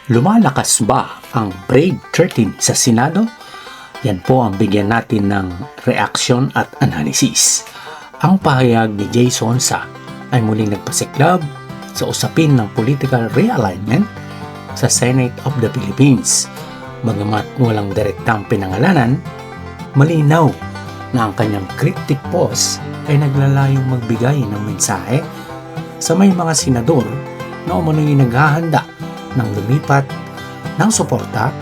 Lumalakas ba ang Brave 13 sa Senado? Yan po ang bigyan natin ng reaksyon at analysis. Ang pahayag ni Jay Sonsa ay muling nagpasiklab sa usapin ng political realignment sa Senate of the Philippines. Bagamat walang direktang pinangalanan, malinaw na ang kanyang cryptic post ay naglalayong magbigay ng mensahe sa may mga senador na umano'y naghahanda ng lumipat ng suporta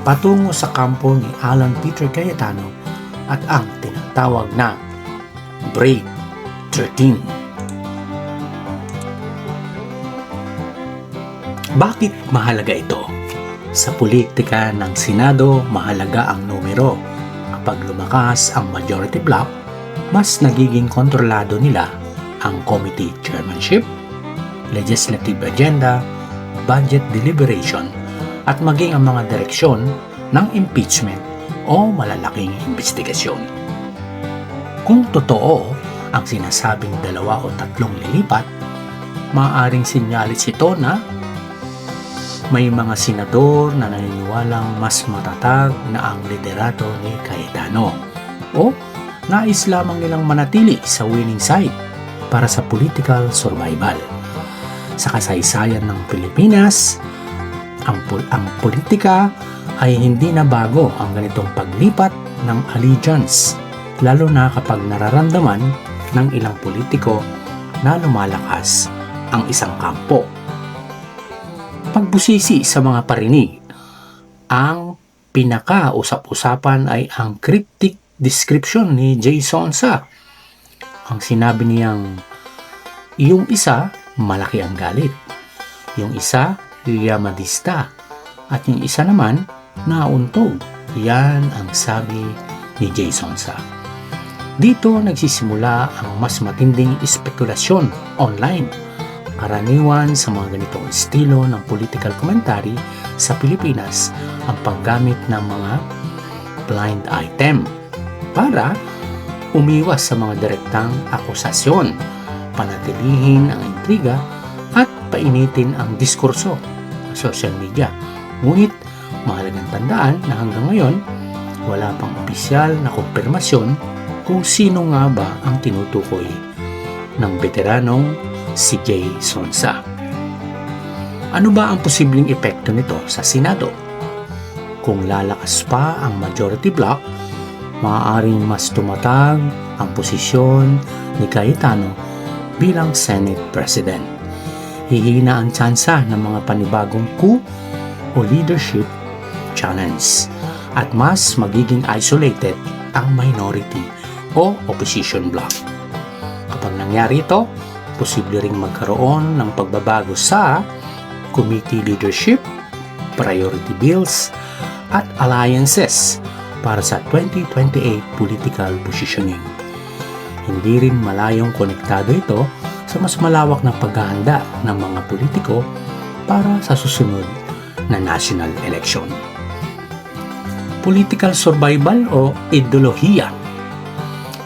patungo sa kampo ni Alan Peter Cayetano at ang tinatawag na Brave 13. Bakit mahalaga ito? Sa politika ng Senado, mahalaga ang numero. Kapag lumakas ang majority block, mas nagiging kontrolado nila ang committee chairmanship, legislative agenda, budget deliberation at maging ang mga direksyon ng impeachment o malalaking investigasyon. Kung totoo ang sinasabing 2 o 3 lilipat, maaaring sinyalis ito na may mga senador na naniniwalang mas matatag na ang liderato ni Cayetano o nais lamang nilang manatili sa winning side para sa political survival. Sa kasaysayan ng Pilipinas, ang politika ay hindi na bago ang ganitong paglipat ng allegiance, lalo na kapag nararamdaman ng ilang politiko na lumalakas ang isang kampo. Pagbusisi sa mga parinig, ang pinaka-usap-usapan ay ang cryptic description ni Jay Sonsa. Ang sinabi niyang, yung isa, malaki ang galit. Yung isa, yamadista. At yung isa naman, nauntog. Yan ang sabi ni Jay Sonsa. Dito nagsisimula ang mas matinding espekulasyon online. Karaniwan sa mga ganitong estilo ng political commentary sa Pilipinas ang paggamit ng mga blind item para umiwas sa mga direktang akusasyon, panatilihin ang intriga at painitin ang diskurso sa social media. Ngunit mahalagang tandaan na hanggang ngayon wala pang opisyal na kumpirmasyon kung sino nga ba ang tinutukoy ng veteranong si Jay Sonsa. Ano ba ang posibleng epekto nito sa Senado? Kung lalakas pa ang majority block, maaaring mas tumatag ang posisyon ni Cayetano bilang Senate President. Hihina ang tsansa ng mga panibagong coup o leadership challenge at mas magiging isolated ang minority o opposition bloc. Kapag nangyari ito, posible ring magkaroon ng pagbabago sa committee leadership, priority bills at alliances para sa 2028 political positioning. Hindi rin malayong konektado ito sa mas malawak na paghahanda ng mga politiko para sa susunod na national election. Political survival o ideolohiya.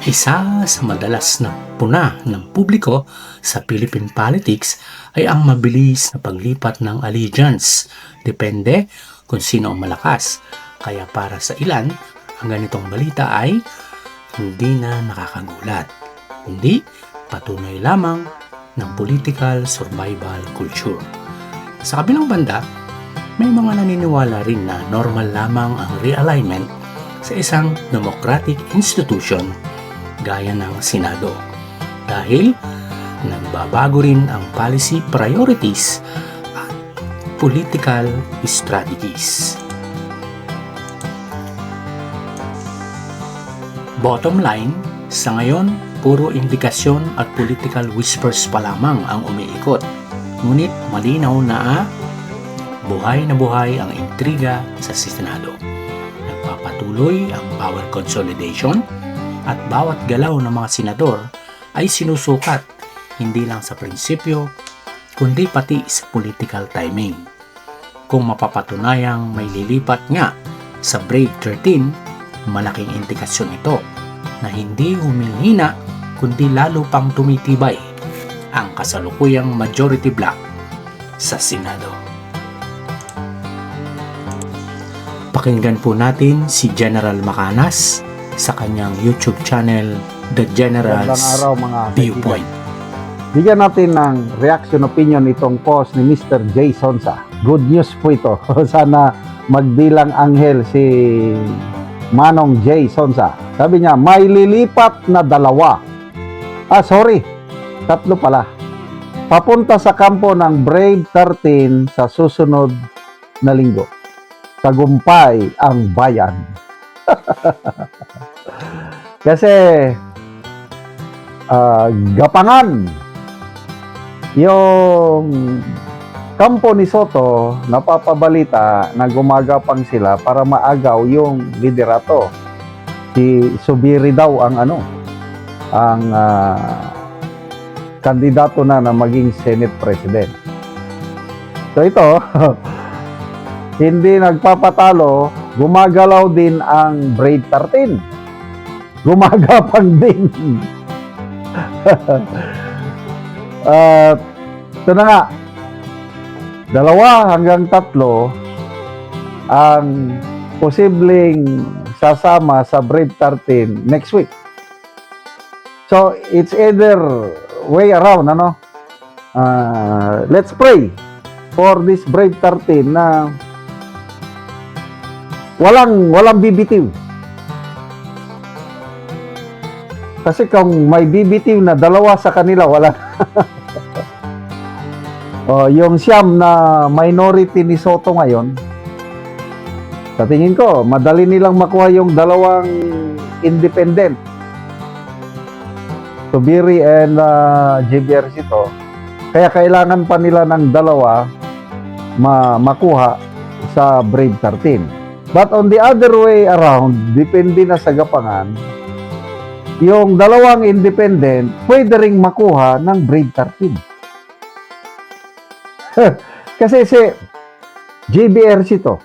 Isa sa madalas na puna ng publiko sa Philippine politics ay ang mabilis na paglipat ng allegiance. Depende kung sino ang malakas. Kaya para sa ilan, ang ganitong balita ay hindi na nakakagulat, kundi patunay lamang ng political survival culture. Sa kabilang banda, may mga naniniwala rin na normal lamang ang realignment sa isang democratic institution gaya ng Senado dahil nagbabago rin ang policy priorities at political strategies. Bottom line, sa ngayon, puro indikasyon at political whispers pa lamang ang umiikot. Ngunit malinaw na buhay ang intriga sa Senado. Nagpapatuloy ang power consolidation at bawat galaw ng mga senador ay sinusukat hindi lang sa prinsipyo kundi pati sa political timing. Kung mapapatunayang may lilipat nga sa Brave 13, malaking indikasyon ito na hindi humihina kundi lalo pang tumitibay ang kasalukuyang majority block sa Senado. Pakinggan po natin si General Macanas sa kanyang YouTube channel, The Magandang General's araw mga Viewpoint. kaibigan. Bigyan natin ng reaction opinion itong post ni Mr. Jay Sonsa. Good news po ito. Sana magbilang anghel si Manong Jay Sonsa. Sabi niya, may lilipat na 2. Tatlo pala. Papunta sa kampo ng Brave 13 sa susunod na linggo. Tagumpay ang bayan. Kasi gapangan yung kampo ni Soto, napapabalita na gumagapang sila para maagaw yung liderato. Si Subiri daw ang kandidato na maging Senate President. So ito, hindi nagpapatalo, gumagalaw din ang Brave 13. Gumagapang din. Ito na nga, 2 hanggang 3 ang posibleng sasama sa Brave 13 next week. So, it's either way around, let's pray for this Brave 13 na walang bibitiw. Kasi kung may bibitiw na 2 sa kanila, wala. Yung siyam na minority ni Soto ngayon, sa tingin ko, madali nilang makuha yung 2 independent. Subiri and JBR Sito. Kaya kailangan pa nila ng 2 makuha sa Brave 13. But on the other way around, depende na sa gapangan, yung 2 independent, pwede ring makuha ng Brave 13. Kasi si JBR Sito,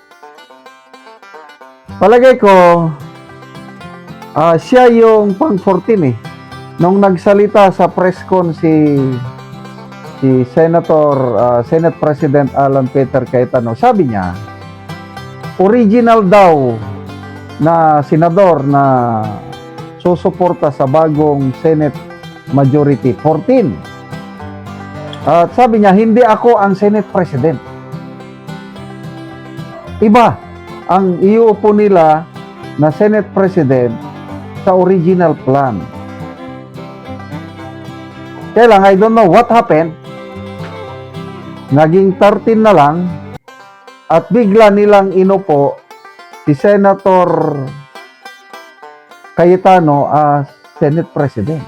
palagay ko, siya yung pang 14 eh. Nung nagsalita sa press con si Senate President Alan Peter Cayetano, sabi niya, original daw na senador na susuporta sa bagong Senate Majority 14. At sabi niya, hindi ako ang Senate President. Iba ang iuupo nila na Senate President sa original plan. Kaya lang, I don't know what happened. Naging 13 na lang at bigla nilang inupo si Senator Cayetano as Senate President.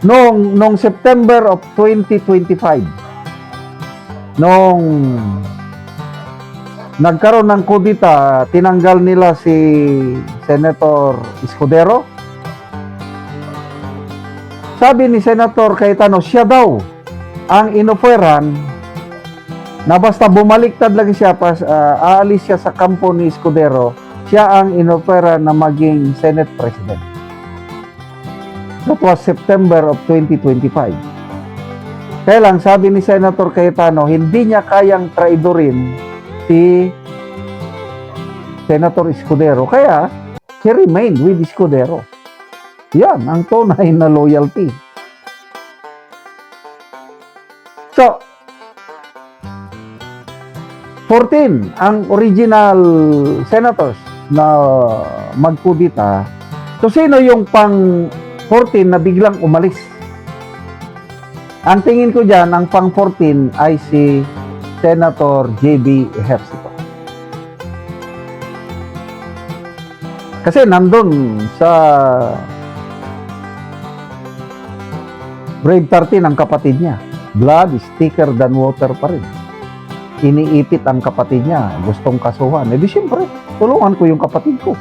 Noong September of 2025, nung nagkaroon ng kudita, tinanggal nila si Senator Escudero. Sabi ni Senator Cayetano, siya daw ang inoferan na basta bumaliktad lang siya, aalis siya sa kampo ni Escudero, siya ang inoferan na maging Senate President. That was September of 2025. Kaya lang, sabi ni Senator Cayetano, hindi niya kayang traidorin si Senator Escudero. Kaya, he remained with Escudero. Yan ang tunay na loyalty. So, 14 ang original senators na magkudita. So, sino yung pang 14 na biglang umalis? Ang tingin ko dyan, ang pang 14 ay si Senator J.B. Ejercito. Kasi nandun sa Brave 13 ang kapatid niya. Blood is thicker than water pa rin. Iniipit ang kapatid niya. Gustong kasuhan. Eh di siyempre, tulungan ko yung kapatid ko.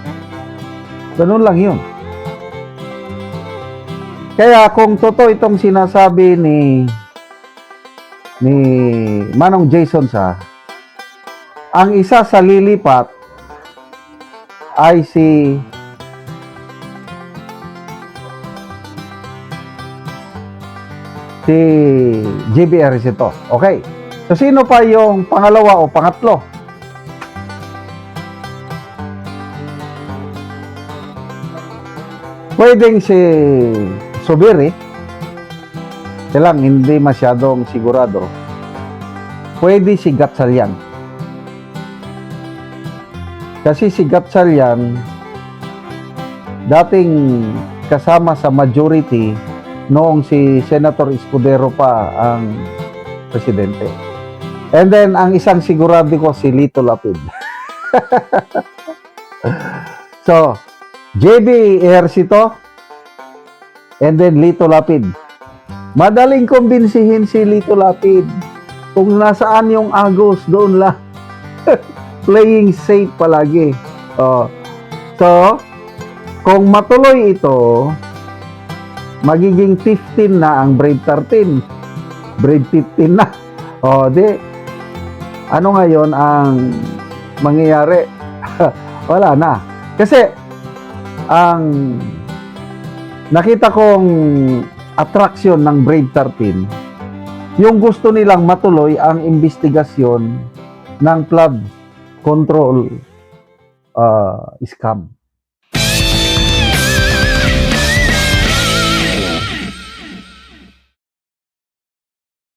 Ganun lang yun. Kaya kung totoo itong sinasabi ni Manong Jason sa, ang isa sa lilipat ay si JBR Sito. Okay. So, sino pa yung pangalawa o pangatlo? Pwedeng si Subiri, lang hindi masyadong sigurado. Pwede si Gatchalian. Kasi si Gatchalian, dating kasama sa majority noong si Senator Escudero pa ang presidente. And then, ang isang sigurado ko si Lito Lapid. So, JB Ejercito, and then Lito Lapid. Madaling kumbinsihin si Lito Lapid. Kung nasaan yung Agos, doon lang. Playing safe palagi. So, kung matuloy ito, magiging 15 na ang Brave 13. Brave 15 na. Ano ngayon ang mangyayari? Wala na. Kasi, ang nakita kong attraction ng Brave 13, yung gusto nilang matuloy ang investigasyon ng flood control scam.